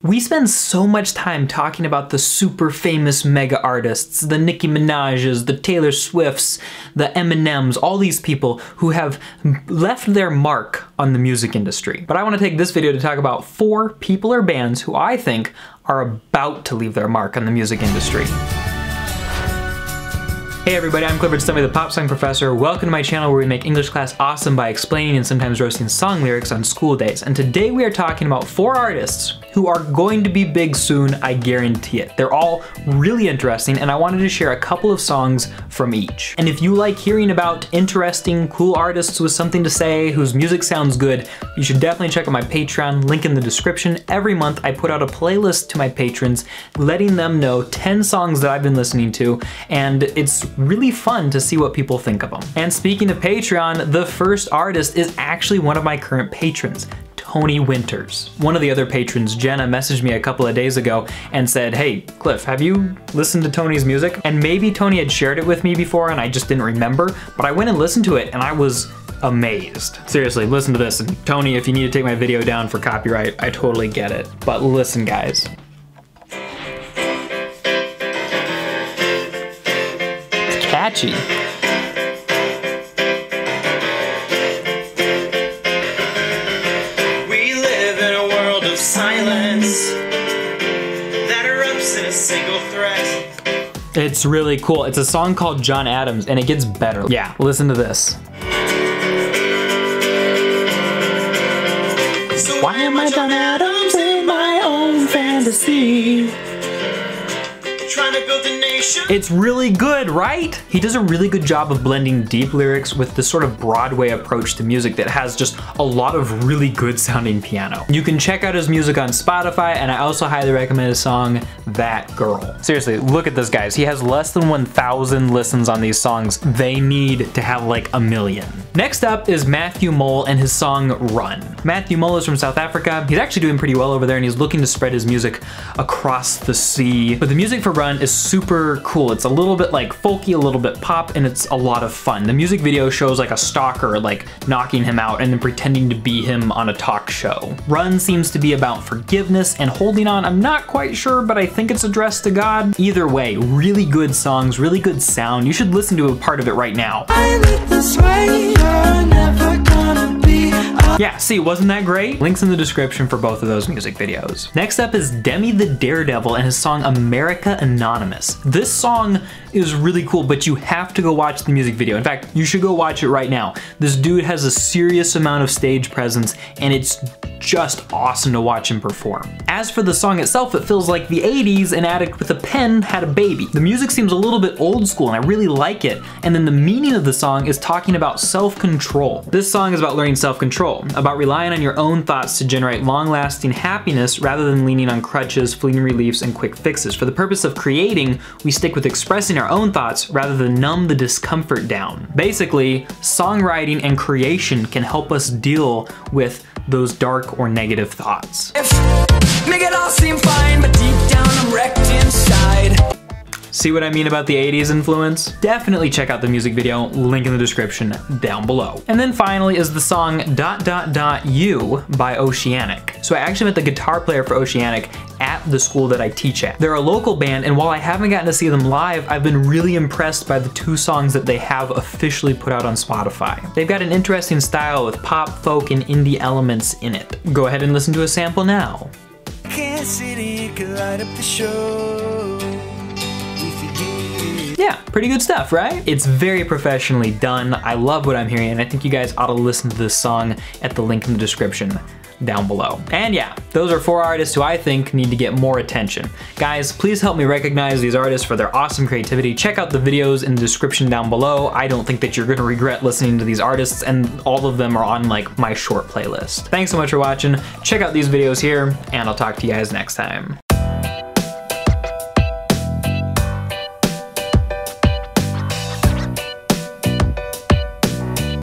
We spend so much time talking about the super famous mega artists, the Nicki Minaj's, the Taylor Swift's, the Eminems, all these people who have left their mark on the music industry. But I want to take this video to talk about 4 people or bands who I think are about to leave their mark on the music industry. Hey everybody, I'm Clifford Stummy, the pop song professor. Welcome to my channel where we make English class awesome by explaining and sometimes roasting song lyrics on school days. And today we are talking about 4 artists who are going to be big soon, I guarantee it. They're all really interesting and I wanted to share a couple of songs from each. And if you like hearing about interesting, cool artists with something to say, whose music sounds good, you should definitely check out my Patreon, link in the description. Every month I put out a playlist to my patrons, letting them know 10 songs that I've been listening to, and it's really fun to see what people think of them. And speaking of Patreon, the first artist is actually one of my current patrons, Tony Winters. One of the other patrons, Jenna, messaged me a couple of days ago and said, hey, Cliff, have you listened to Tony's music? And maybe Tony had shared it with me before and I just didn't remember, but I went and listened to it and I was amazed. Seriously, listen to this. And Tony, if you need to take my video down for copyright, I totally get it. But listen, guys. Catchy. We live in a world of silence that erupts in a single threat. It's really cool. It's a song called John Adams and it gets better. Yeah, listen to this. So why am I John Adams in my own fantasy? Trying to build a nation. It's really good, right? He does a really good job of blending deep lyrics with this sort of Broadway approach to music that has just a lot of really good sounding piano. You can check out his music on Spotify, and I also highly recommend his song, That Girl. Seriously, look at this, guys. He has less than 1,000 listens on these songs. They need to have like 1 million. Next up is Matthew Mole and his song, Run. Matthew Mole is from South Africa. He's actually doing pretty well over there and he's looking to spread his music across the sea. But the music for Run is super cool. It's a little bit like folky, a little bit pop, and it's a lot of fun. The music video shows like a stalker like knocking him out and then pretending to be him on a talk show. Run seems to be about forgiveness and holding on. I'm not quite sure, but I think it's addressed to God. Either way, really good songs, really good sound. You should listen to a part of it right now. Yeah, see, wasn't that great? Links in the description for both of those music videos. Next up is Demi the Daredevil and his song America Anonymous. This song is really cool, but you have to go watch the music video. In fact, you should go watch it right now. This dude has a serious amount of stage presence and it's just awesome to watch him perform. As for the song itself, it feels like the 80s an addict with a pen had a baby. The music seems a little bit old school and I really like it. And then the meaning of the song is talking about self-control. This song is about learning self-control, about relying on your own thoughts to generate long-lasting happiness rather than leaning on crutches, fleeting reliefs, and quick fixes. For the purpose of creating, we stick with expressing our own thoughts rather than numb the discomfort down. Basically, songwriting and creation can help us deal with those dark or negative thoughts. Make it all seem fine, but deep down I'm wrecked inside. See what I mean about the 80s influence? Definitely check out the music video, link in the description down below. And then finally is the song You by Oceanic. So I actually met the guitar player for Oceanic at the school that I teach at. They're a local band, and while I haven't gotten to see them live, I've been really impressed by the 2 songs that they have officially put out on Spotify. They've got an interesting style with pop, folk, and indie elements in it. Go ahead and listen to a sample now. Kansas City could light up the show. Yeah, pretty good stuff, right? It's very professionally done. I love what I'm hearing, and I think you guys ought to listen to this song at the link in the description down below. And yeah, those are 4 artists who I think need to get more attention. Guys, please help me recognize these artists for their awesome creativity. Check out the videos in the description down below. I don't think that you're gonna regret listening to these artists, and all of them are on like my short playlist. Thanks so much for watching. Check out these videos here, and I'll talk to you guys next time.